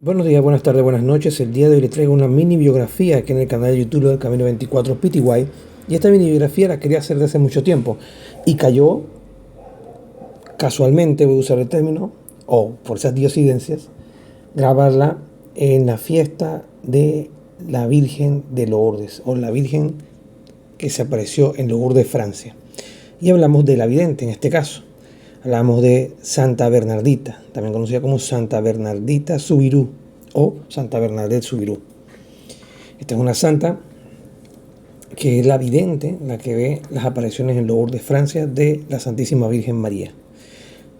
Buenos días, buenas tardes, buenas noches. El día de hoy les traigo una mini biografía aquí en el canal de YouTube del Camino 24 PTY. Y esta mini biografía la quería hacer desde hace mucho tiempo. Y cayó casualmente, voy a usar el término, o por esas diosidencias, grabarla en la fiesta de la Virgen de Lourdes, o la Virgen que se apareció en Lourdes, Francia. Y hablamos de la vidente en este caso. Hablamos de Santa Bernardita, también conocida como Santa Bernardita Subirú o Santa Bernadette Subirú. Esta es una santa que es la vidente, la que ve las apariciones en Lourdes, Francia, de la Santísima Virgen María.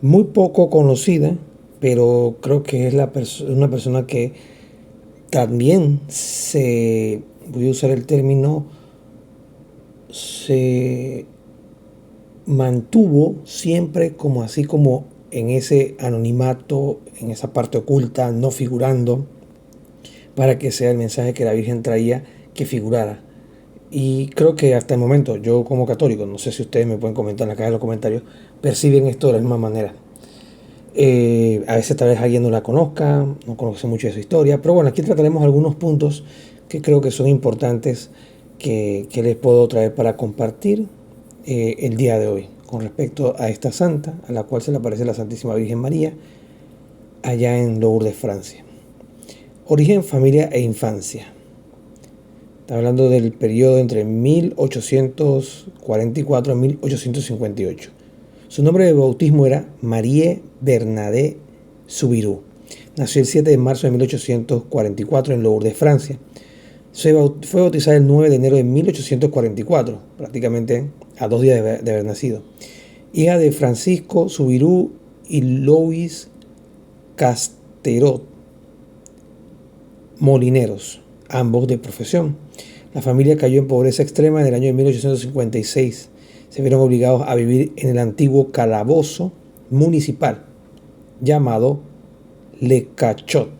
Muy poco conocida, pero creo que es una persona que también voy a usar el término, se mantuvo siempre como así como en ese anonimato, en esa parte oculta, no figurando, para que sea el mensaje que la Virgen traía que figurara. Y creo que hasta el momento, yo como católico, no sé si ustedes me pueden comentar en la caja de los comentarios, perciben esto de la misma manera. A veces tal vez alguien no la conozca, no conoce mucho de su historia, pero bueno, aquí trataremos algunos puntos que creo que son importantes que les puedo traer para compartir el día de hoy con respecto a esta santa, a la cual se le aparece la Santísima Virgen María, allá en Lourdes, Francia. Origen, familia e infancia. Está hablando del periodo entre 1844 y 1858. Su nombre de bautismo era Marie Bernadette Soubirous. Nació el 7 de marzo de 1844 en Lourdes, Francia. Fue bautizada el 9 de enero de 1844, prácticamente a 2 días de haber nacido. Hija de Francisco Soubirous y Louis Casterot, molineros, ambos de profesión. La familia cayó en pobreza extrema en el año de 1856. Se vieron obligados a vivir en el antiguo calabozo municipal llamado Le Cachot.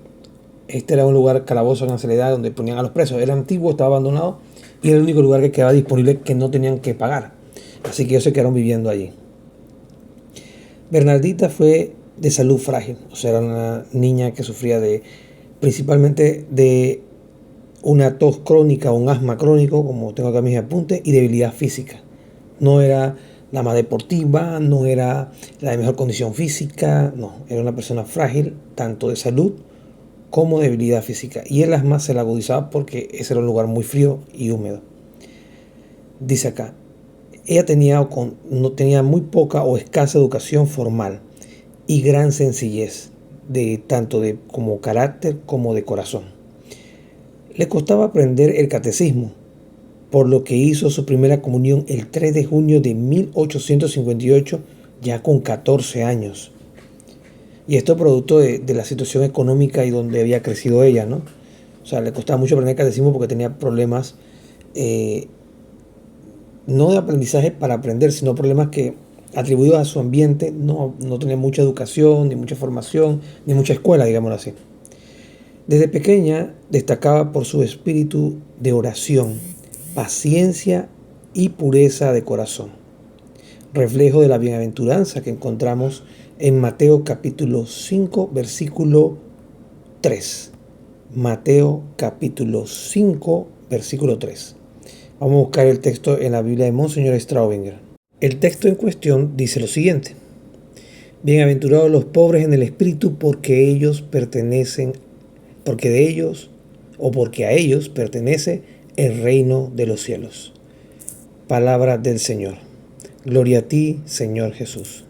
Este era un lugar calabozo en la soledad donde ponían a los presos. El antiguo estaba abandonado y era el único lugar que quedaba disponible que no tenían que pagar. Así que ellos se quedaron viviendo allí. Bernardita fue de salud frágil, o sea, era una niña que sufría principalmente de una tos crónica o un asma crónico, como tengo acá mis apuntes, y debilidad física. No era la más deportiva, no era la de mejor condición física, no, era una persona frágil, tanto de salud como de debilidad física. Y el asma se la agudizaba porque ese era un lugar muy frío y húmedo. Dice acá, ella no tenía muy poca o escasa educación formal y gran sencillez, tanto como carácter como de corazón. Le costaba aprender el catecismo, por lo que hizo su primera comunión el 3 de junio de 1858, ya con 14 años. Y esto producto de la situación económica y donde había crecido ella, ¿no? O sea, le costaba mucho aprender el catecismo porque tenía problemas, no de aprendizaje para aprender, sino problemas que atribuidos a su ambiente, no tenía mucha educación, ni mucha formación, ni mucha escuela, digámoslo así. Desde pequeña destacaba por su espíritu de oración, paciencia y pureza de corazón, reflejo de la bienaventuranza que encontramos en Mateo capítulo 5, versículo 3. Mateo capítulo 5, versículo 3. Vamos a buscar el texto en la Biblia de Monseñor Straubinger. El texto en cuestión dice lo siguiente: bienaventurados los pobres en el espíritu, porque a ellos pertenece el reino de los cielos. Palabra del Señor. Gloria a ti, Señor Jesús.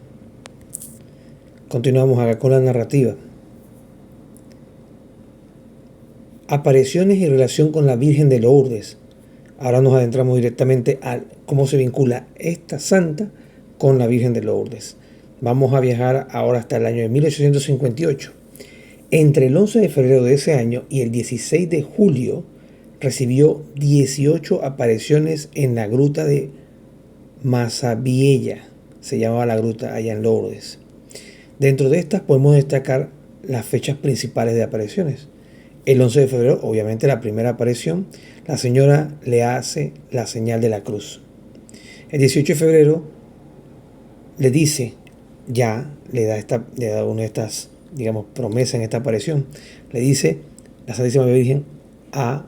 Continuamos acá con la narrativa. Apariciones y relación con la Virgen de Lourdes. Ahora nos adentramos directamente a cómo se vincula esta santa con la Virgen de Lourdes. Vamos a viajar ahora hasta el año de 1858. Entre el 11 de febrero de ese año y el 16 de julio recibió 18 apariciones en la gruta de Masabiella, se llamaba la gruta allá en Lourdes. Dentro de estas podemos destacar las fechas principales de apariciones. El 11 de febrero, obviamente la primera aparición, la señora le hace la señal de la cruz. El 18 de febrero le dice, le da una de estas digamos, promesa en esta aparición. Le dice la Santísima Virgen a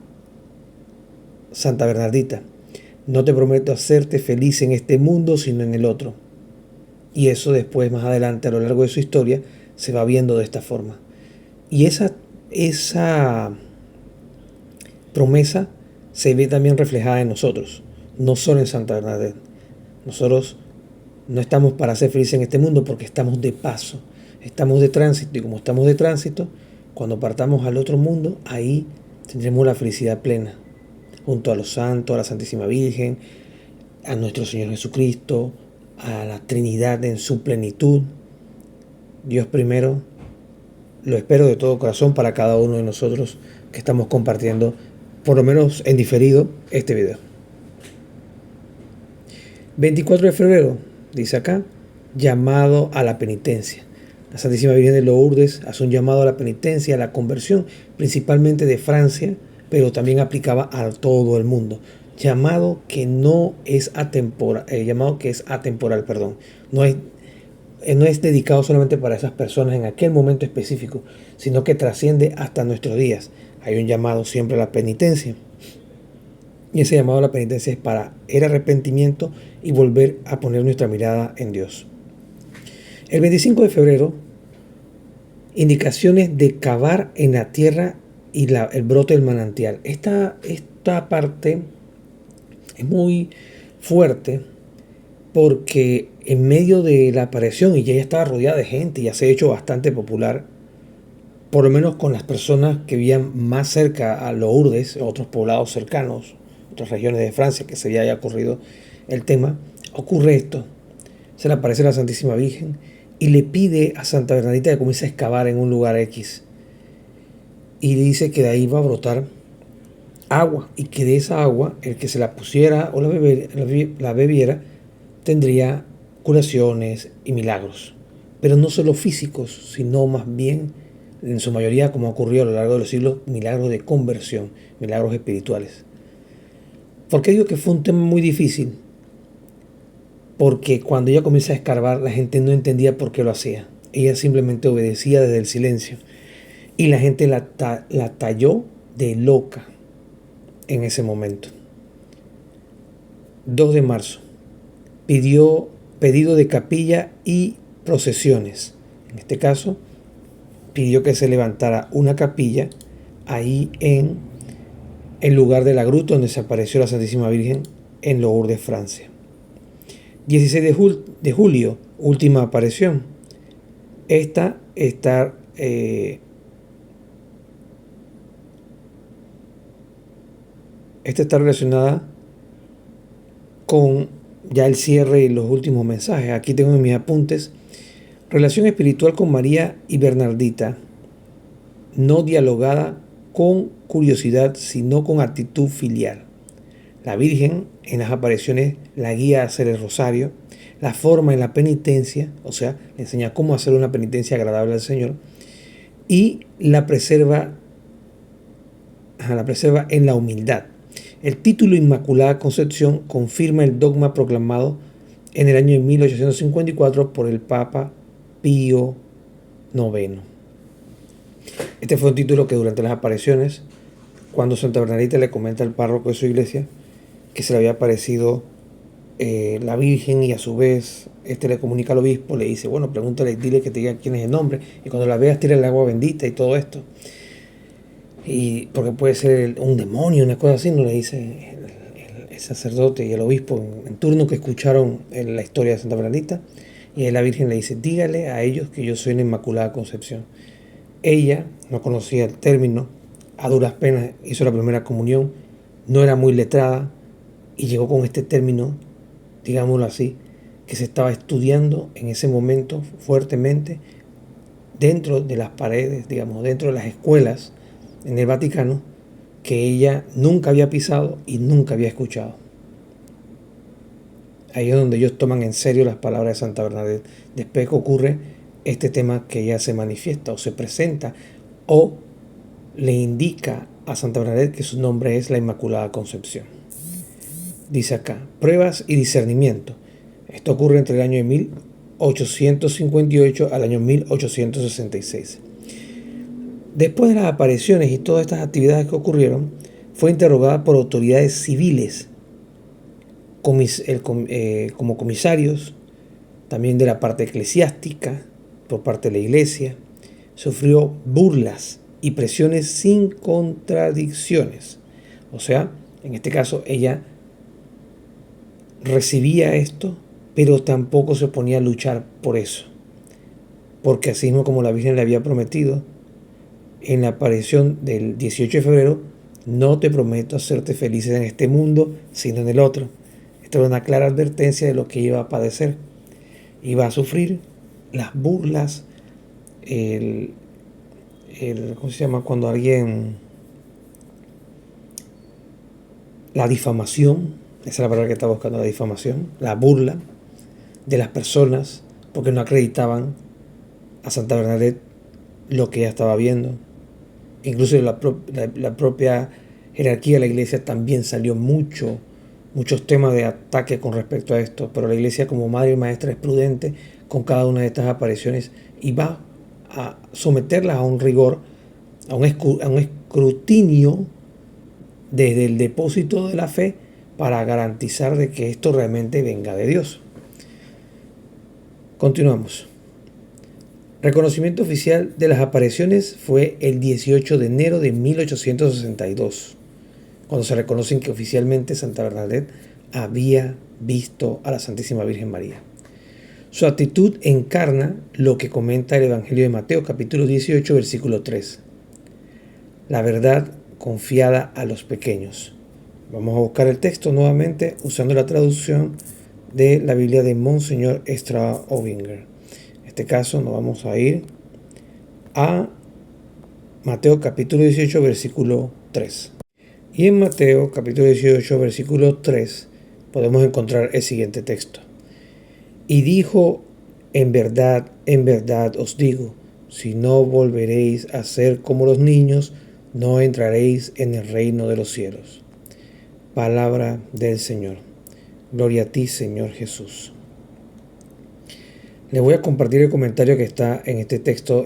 Santa Bernardita: no te prometo hacerte feliz en este mundo, sino en el otro. Y eso después, más adelante, a lo largo de su historia, se va viendo de esta forma. Y esa promesa se ve también reflejada en nosotros, no solo en Santa Bernadette. Nosotros no estamos para ser felices en este mundo porque estamos de paso, estamos de tránsito, y como estamos de tránsito, cuando partamos al otro mundo, ahí tendremos la felicidad plena, junto a los santos, a la Santísima Virgen, a nuestro Señor Jesucristo, a la Trinidad en su plenitud. Dios primero, lo espero de todo corazón para cada uno de nosotros que estamos compartiendo, por lo menos en diferido, este video. 24 de febrero, dice acá, llamado a la penitencia. La Santísima Virgen de Lourdes hace un llamado a la penitencia, a la conversión, principalmente de Francia, pero también aplicaba a todo el mundo. Llamado que es atemporal, no es dedicado solamente para esas personas en aquel momento específico, sino que trasciende hasta nuestros días. Hay un llamado siempre a la penitencia, y ese llamado a la penitencia es para el arrepentimiento y volver a poner nuestra mirada en Dios. El 25 de febrero, indicaciones de cavar en la tierra y el brote del manantial. Esta parte es muy fuerte porque en medio de la aparición, y ya estaba rodeada de gente, ya se ha hecho bastante popular, por lo menos con las personas que vivían más cerca a Lourdes, otros poblados cercanos, otras regiones de Francia que se haya ocurrido el tema, ocurre esto. Se le aparece la Santísima Virgen y le pide a Santa Bernardita que comience a excavar en un lugar X. Y le dice que de ahí va a brotar agua, y que de esa agua, el que se la pusiera o la bebiera, tendría curaciones y milagros. Pero no solo físicos, sino más bien, en su mayoría, como ocurrió a lo largo de los siglos, milagros de conversión, milagros espirituales. ¿Por qué digo que fue un tema muy difícil? Porque cuando ella comienza a escarbar, la gente no entendía por qué lo hacía. Ella simplemente obedecía desde el silencio. Y la gente la talló de loca en ese momento. 2 de marzo. Pedido de capilla y procesiones. En este caso, pidió que se levantara una capilla ahí en el lugar de la gruta donde se apareció la Santísima Virgen en Lourdes, Francia. 16 de julio, última aparición. Esta está relacionada con ya el cierre y los últimos mensajes. Aquí tengo en mis apuntes: relación espiritual con María y Bernardita, no dialogada con curiosidad, sino con actitud filial. La Virgen en las apariciones la guía a hacer el rosario, la forma en la penitencia, o sea, le enseña cómo hacer una penitencia agradable al Señor, y la preserva en la humildad. El título Inmaculada Concepción confirma el dogma proclamado en el año de 1854 por el Papa Pío IX. Este fue un título que durante las apariciones, cuando Santa Bernardita le comenta al párroco de su iglesia que se le había aparecido la Virgen, y a su vez le comunica al obispo, le dice: bueno, pregúntale, dile que te diga quién es el nombre, y cuando la veas tira el agua bendita y todo esto. Y porque puede ser un demonio, una cosa así, no le dice el sacerdote y el obispo en turno que escucharon la historia de Santa Bernardita. Y la Virgen le dice: dígale a ellos que yo soy la Inmaculada Concepción. Ella no conocía el término, a duras penas hizo la primera comunión, no era muy letrada, y llegó con este término, digámoslo así, que se estaba estudiando en ese momento fuertemente dentro de las paredes, digamos, dentro de las escuelas en el Vaticano, que ella nunca había pisado y nunca había escuchado. Ahí es donde ellos toman en serio las palabras de Santa Bernadette. Después que ocurre este tema, que ella se manifiesta o se presenta o le indica a Santa Bernadette que su nombre es la Inmaculada Concepción. Dice acá: pruebas y discernimiento. Esto ocurre entre el año de 1858 al año 1866. Después de las apariciones y todas estas actividades que ocurrieron, fue interrogada por autoridades civiles como comisarios, también de la parte eclesiástica, por parte de la iglesia. Sufrió burlas y presiones sin contradicciones. O sea, en este caso ella recibía esto, pero tampoco se ponía a luchar por eso. Porque así mismo como la Virgen le había prometido en la aparición del 18 de febrero, no te prometo hacerte felices en este mundo, sino en el otro. Esta era una clara advertencia de lo que iba a padecer. Iba a sufrir las burlas, ¿cómo se llama? Cuando alguien, la difamación, esa es la palabra que estaba buscando, la difamación, la burla de las personas, porque no acreditaban a Santa Bernadette lo que ella estaba viendo. Incluso la propia jerarquía de la iglesia también salió muchos temas de ataque con respecto a esto, pero la iglesia como madre y maestra es prudente con cada una de estas apariciones y va a someterlas a un rigor, a un escrutinio desde el depósito de la fe para garantizar de que esto realmente venga de Dios. Continuamos. Reconocimiento oficial de las apariciones fue el 18 de enero de 1862, cuando se reconocen que oficialmente Santa Bernadette había visto a la Santísima Virgen María. Su actitud encarna lo que comenta el Evangelio de Mateo, capítulo 18, versículo 3. La verdad confiada a los pequeños. Vamos a buscar el texto nuevamente usando la traducción de la Biblia de Monseñor Straubinger. En este caso nos vamos a ir a Mateo capítulo 18, versículo 3. Y en Mateo capítulo 18, versículo 3 podemos encontrar el siguiente texto. Y dijo, en verdad os digo, si no volveréis a ser como los niños, no entraréis en el reino de los cielos. Palabra del Señor. Gloria a ti, Señor Jesús. Les voy a compartir el comentario que está en este texto,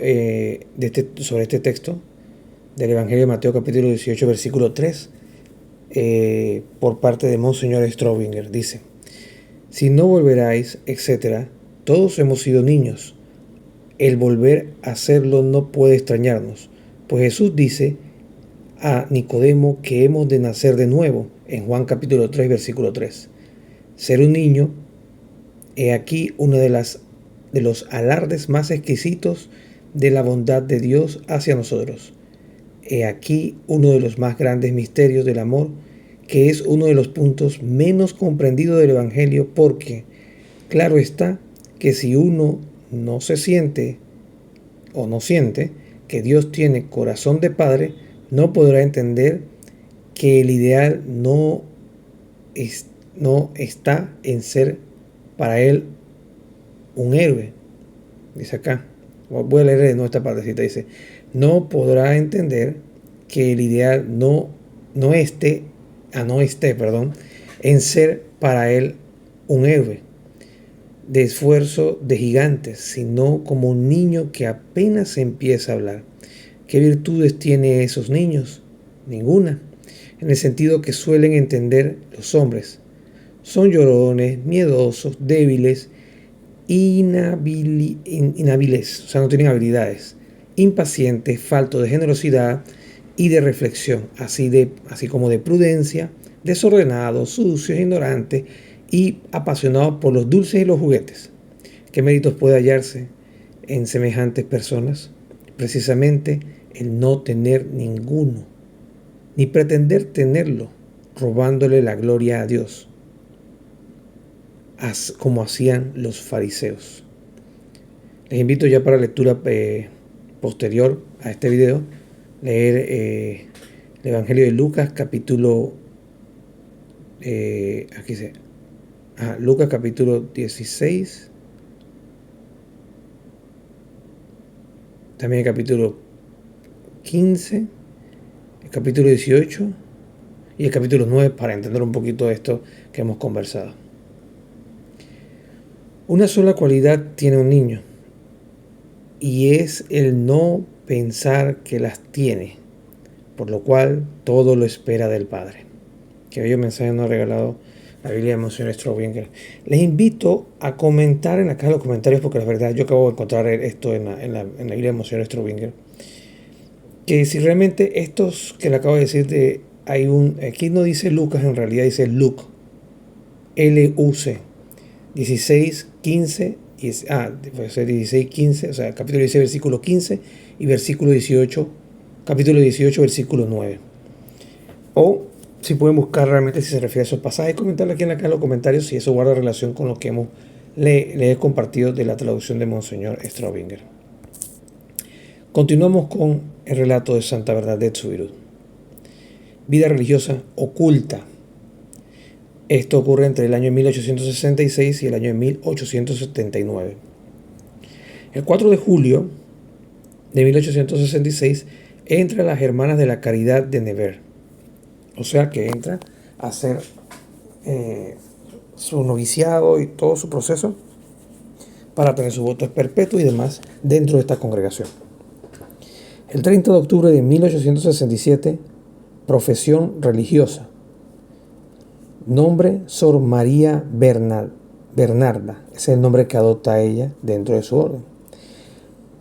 sobre este texto del Evangelio de Mateo capítulo 18, versículo 3, por parte de Monseñor Straubinger. Dice, si no volveráis, etc., todos hemos sido niños. El volver a hacerlo no puede extrañarnos, pues Jesús dice a Nicodemo que hemos de nacer de nuevo, en Juan capítulo 3, versículo 3. Ser un niño, he aquí una de los alardes más exquisitos de la bondad de Dios hacia nosotros. He aquí uno de los más grandes misterios del amor, que es uno de los puntos menos comprendidos del Evangelio, porque claro está que si uno no se siente o no siente que Dios tiene corazón de padre, no podrá entender que el ideal no está en ser para él un héroe. Dice acá, voy a leer de nuevo esta partecita, dice, no podrá entender que el ideal no esté en ser para él un héroe de esfuerzo de gigantes, sino como un niño que apenas empieza a hablar. ¿Qué virtudes tiene esos niños? Ninguna, en el sentido que suelen entender los hombres. Son llorones, miedosos, débiles, inhábiles, o sea, no tienen habilidades, impacientes, faltos de generosidad y de reflexión, así como de prudencia, desordenados, sucios, ignorantes y apasionados por los dulces y los juguetes. ¿Qué méritos puede hallarse en semejantes personas? Precisamente el no tener ninguno, ni pretender tenerlo, robándole la gloria a Dios, como hacían los fariseos. Les invito ya para lectura posterior a este video, leer el Evangelio de Lucas, capítulo Lucas capítulo 16, también el capítulo 15, el capítulo 18 y el capítulo 9 para entender un poquito esto que hemos conversado. Una sola cualidad tiene un niño, y es el no pensar que las tiene, por lo cual todo lo espera del Padre. Qué bello mensaje nos ha regalado la Biblia de Monsignor Straubinger. Les invito a comentar en la caja de los comentarios, porque la verdad yo acabo de encontrar esto en la Biblia de Monsignor Straubinger, que si realmente estos que le acabo de decir, aquí no dice Lucas, en realidad dice Luke, L-U-C, 16, 15, puede ser 16, 15, o sea, capítulo 16, versículo 15 y versículo 18, capítulo 18, versículo 9. O si pueden buscar realmente si se refiere a esos pasajes, comentarle aquí en la caja de los comentarios si eso guarda relación con lo que le he compartido de la traducción de Monseñor Straubinger. Continuamos con el relato de Santa Bernadette Soubirous. Vida religiosa oculta. Esto ocurre entre el año 1866 y el año 1879. El 4 de julio de 1866 entra las Hermanas de la Caridad de Nevers. O sea que entra a hacer su noviciado y todo su proceso para tener su voto perpetuo y demás dentro de esta congregación. El 30 de octubre de 1867, profesión religiosa. Nombre: Sor María Bernarda. Ese es el nombre que adopta ella dentro de su orden.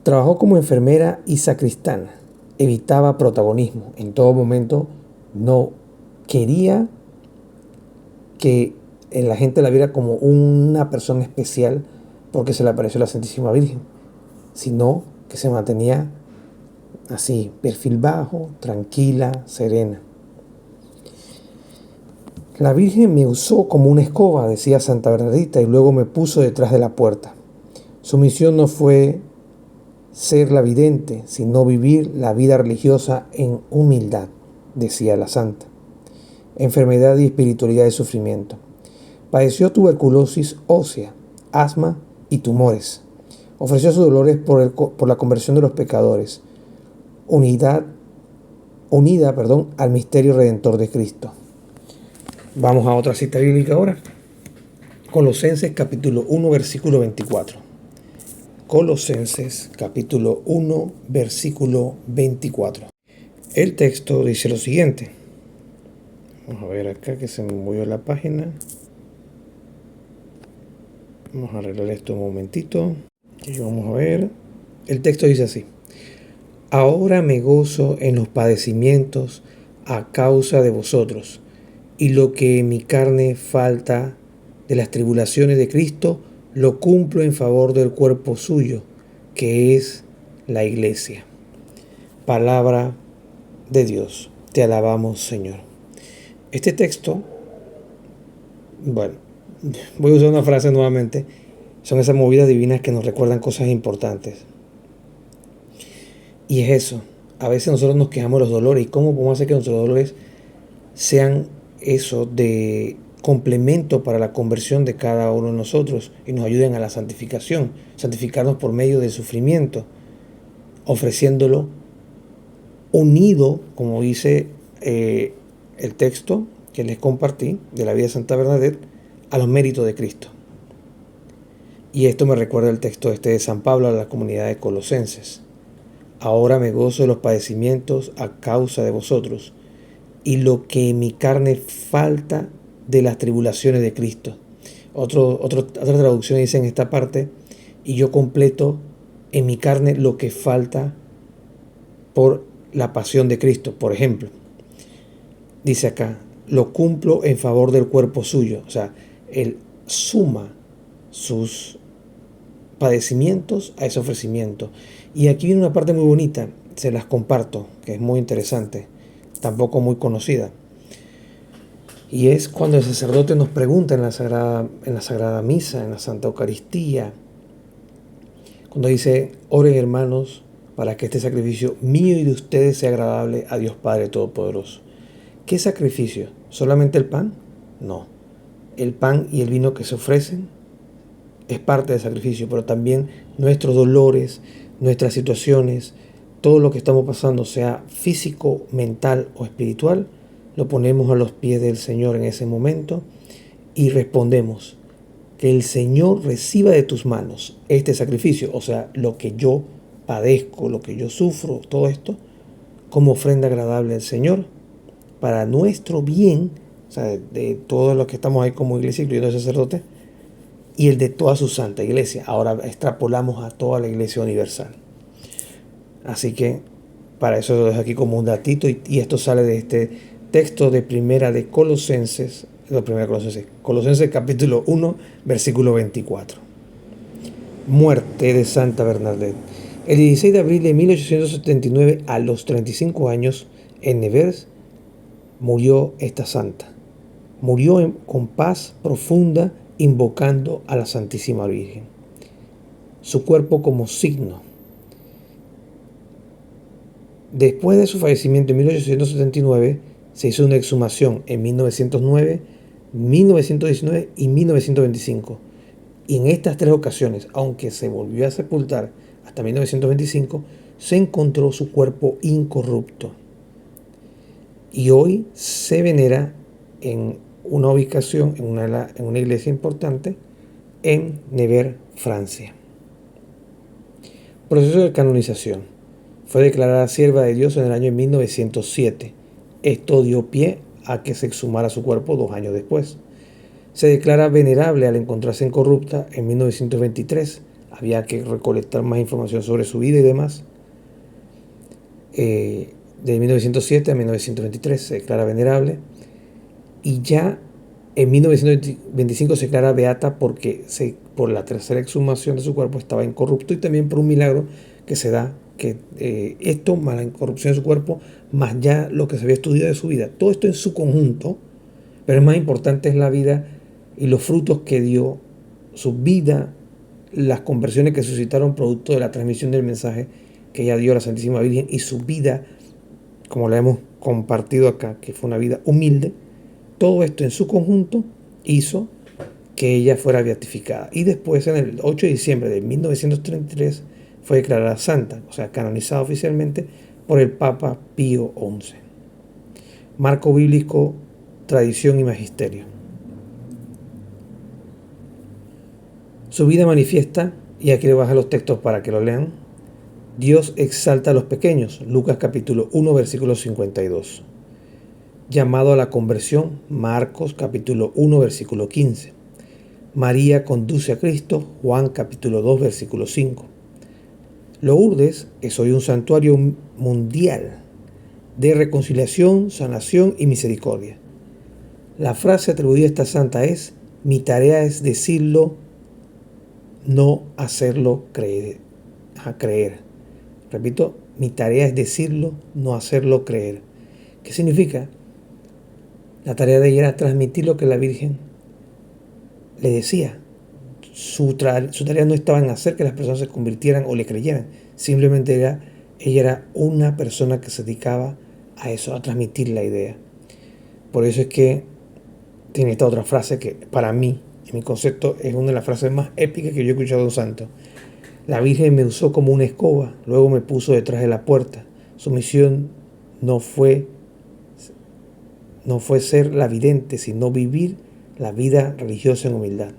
Trabajó como enfermera y sacristana. Evitaba protagonismo. En todo momento no quería que la gente la viera como una persona especial porque se le apareció la Santísima Virgen, sino que se mantenía así, perfil bajo, tranquila, serena. La Virgen me usó como una escoba, decía Santa Bernardita, y luego me puso detrás de la puerta. Su misión no fue ser la vidente, sino vivir la vida religiosa en humildad, decía la santa. Enfermedad y espiritualidad de sufrimiento. Padeció tuberculosis ósea, asma y tumores. Ofreció sus dolores por la conversión de los pecadores, unida al misterio redentor de Cristo. Vamos a otra cita bíblica ahora. Colosenses capítulo 1, versículo 24. Colosenses capítulo 1, versículo 24. El texto dice lo siguiente. Vamos a ver acá que se me movió la página. Vamos a arreglar esto un momentito. Y vamos a ver. El texto dice así. Ahora me gozo en los padecimientos a causa de vosotros, y lo que en mi carne falta de las tribulaciones de Cristo, lo cumplo en favor del cuerpo suyo, que es la iglesia. Palabra de Dios. Te alabamos, Señor. Este texto, bueno, voy a usar una frase nuevamente, son esas movidas divinas que nos recuerdan cosas importantes. Y es eso, a veces nosotros nos quejamos de los dolores, y cómo podemos hacer que nuestros dolores sean eso de complemento para la conversión de cada uno de nosotros y nos ayuden a la santificación, santificarnos por medio del sufrimiento, ofreciéndolo unido, como dice el texto que les compartí de la vida de Santa Bernadette, a los méritos de Cristo. Y esto me recuerda el texto de San Pablo a la comunidad de Colosenses. Ahora me gozo de los padecimientos a causa de vosotros, y lo que en mi carne falta de las tribulaciones de Cristo. Otra traducción dice en esta parte, y yo completo en mi carne lo que falta por la pasión de Cristo. Por ejemplo, dice acá, lo cumplo en favor del cuerpo suyo. O sea, él suma sus padecimientos a ese ofrecimiento. Y aquí viene una parte muy bonita, se las comparto, que es muy interesante, tampoco muy conocida. Y es cuando el sacerdote nos pregunta en la Sagrada Misa, en la Santa Eucaristía, cuando dice, oren hermanos, para que este sacrificio mío y de ustedes sea agradable a Dios Padre Todopoderoso. ¿Qué sacrificio? ¿Solamente el pan? No. El pan y el vino que se ofrecen es parte del sacrificio, pero también nuestros dolores, nuestras situaciones, todo lo que estamos pasando, sea físico, mental o espiritual, lo ponemos a los pies del Señor en ese momento y respondemos que el Señor reciba de tus manos este sacrificio, o sea, lo que yo padezco, lo que yo sufro, todo esto, como ofrenda agradable al Señor, para nuestro bien, o sea, de todos los que estamos ahí como iglesia, incluyendo el sacerdote, y el de toda su santa iglesia. Ahora extrapolamos a toda la iglesia universal. Así que para eso lo dejo aquí como un datito, y esto sale de este texto de primera de Colosenses, Colosenses capítulo 1, versículo 24. Muerte de Santa Bernadette. El 16 de abril de 1879, a los 35 años, en Nevers, murió esta santa. Murió con paz profunda, invocando a la Santísima Virgen. Su cuerpo como signo. Después de su fallecimiento en 1879, se hizo una exhumación en 1909, 1919 y 1925. Y en estas tres ocasiones, aunque se volvió a sepultar hasta 1925, se encontró su cuerpo incorrupto. Y hoy se venera en una ubicación, en una iglesia importante, en Nevers, Francia. Proceso de canonización. Fue declarada sierva de Dios en el año 1907. Esto dio pie a que se exhumara su cuerpo 2 años después. Se declara venerable al encontrarse incorrupta en 1923. Había que recolectar más información sobre su vida y demás. De 1907 a 1923 se declara venerable. Y ya en 1925 se declara beata porque por la tercera exhumación de su cuerpo estaba incorrupto, y también por un milagro que se da, que esto más la incorrupción de su cuerpo, más ya lo que se había estudiado de su vida, todo esto en su conjunto, pero el más importante es la vida y los frutos que dio su vida, las conversiones que suscitaron producto de la transmisión del mensaje que ella dio a la Santísima Virgen, y su vida, como la hemos compartido acá, que fue una vida humilde. Todo esto en su conjunto hizo que ella fuera beatificada. Y después, en el 8 de diciembre de 1933, fue declarada santa, o sea, canonizada oficialmente por el Papa Pío XI. Marco bíblico, tradición y magisterio. Su vida manifiesta, y aquí le bajo los textos para que lo lean: Dios exalta a los pequeños, Lucas capítulo 1, versículo 52. Llamado a la conversión, Marcos capítulo 1, versículo 15. María conduce a Cristo, Juan capítulo 2, versículo 5. Lourdes es hoy un santuario mundial de reconciliación, sanación y misericordia. La frase atribuida a esta santa es: mi tarea es decirlo, no hacerlo creer. Repito, mi tarea es decirlo, no hacerlo creer. ¿Qué significa? La tarea de ella era transmitir lo que la Virgen le decía. Su tarea no estaba en hacer que las personas se convirtieran o le creyeran. Simplemente ella era una persona que se dedicaba a eso, a transmitir la idea. Por eso es que tiene esta otra frase que para mí, en mi concepto, es una de las frases más épicas que yo he escuchado de un santo. La Virgen me usó como una escoba, luego me puso detrás de la puerta. Su misión no fue ser la vidente, sino vivir la vida religiosa en humildad.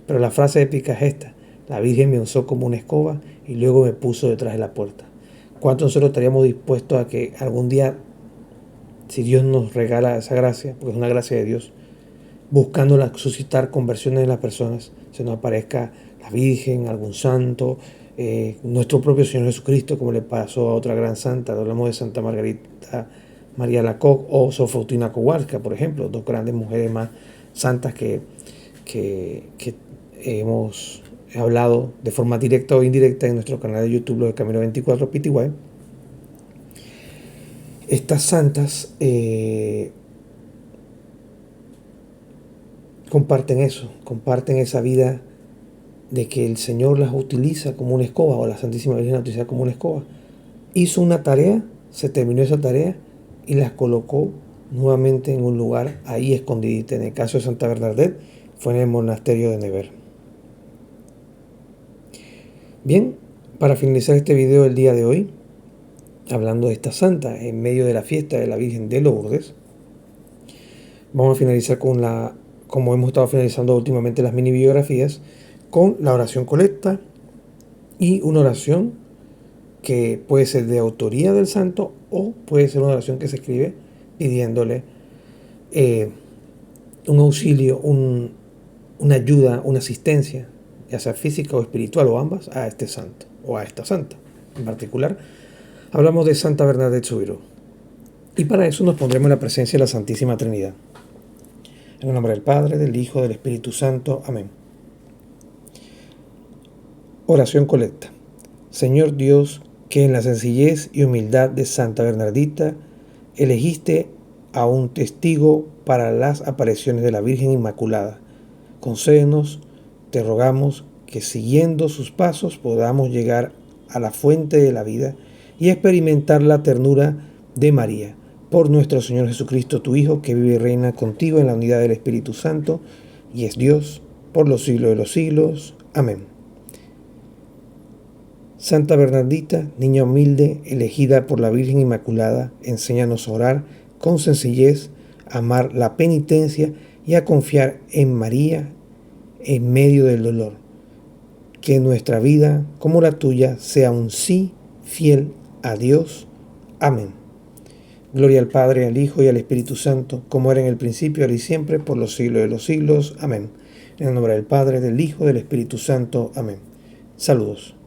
Pero la frase épica es esta: la Virgen me usó como una escoba y luego me puso detrás de la puerta. ¿Cuánto nosotros estaríamos dispuestos a que algún día, si Dios nos regala esa gracia, porque es una gracia de Dios, buscando suscitar conversiones en las personas, se nos aparezca la Virgen, algún santo, nuestro propio Señor Jesucristo, como le pasó a otra gran santa? Hablamos de Santa Margarita María Alacoque o Sor Faustina Kowalska, por ejemplo, dos grandes mujeres más santas que hemos hablado de forma directa o indirecta en nuestro canal de YouTube, Los de Camino 24 PTY. Estas santas comparten eso, comparten esa vida de que el Señor las utiliza como una escoba, o la Santísima Virgen las utiliza como una escoba. Hizo una tarea, se terminó esa tarea y las colocó nuevamente en un lugar ahí escondidita. En el caso de Santa Bernadette fue en el monasterio de Nevers. Bien, para finalizar este video del día de hoy, hablando de esta santa en medio de la fiesta de la Virgen de Lourdes, vamos a finalizar con la como hemos estado finalizando últimamente las mini biografías, con la oración colecta y una oración que puede ser de autoría del santo o puede ser una oración que se escribe pidiéndole un auxilio, una ayuda, una asistencia, ya sea física o espiritual o ambas, a este santo o a esta santa. En particular, hablamos de Santa Bernadette Soubirous. Y para eso nos pondremos en la presencia de la Santísima Trinidad. En el nombre del Padre, del Hijo, del Espíritu Santo. Amén. Oración colecta. Señor Dios, que en la sencillez y humildad de Santa Bernardita elegiste a un testigo para las apariciones de la Virgen Inmaculada, concédenos, te rogamos, que siguiendo sus pasos podamos llegar a la fuente de la vida y experimentar la ternura de María. Por nuestro Señor Jesucristo, tu Hijo, que vive y reina contigo en la unidad del Espíritu Santo, y es Dios por los siglos de los siglos. Amén. Santa Bernardita, niña humilde, elegida por la Virgen Inmaculada, enséñanos a orar con sencillez, a amar la penitencia y a confiar en María en medio del dolor. Que nuestra vida, como la tuya, sea un sí fiel a Dios. Amén. Gloria al Padre, al Hijo y al Espíritu Santo, como era en el principio, ahora y siempre, por los siglos de los siglos. Amén. En el nombre del Padre, del Hijo y del Espíritu Santo. Amén. Saludos.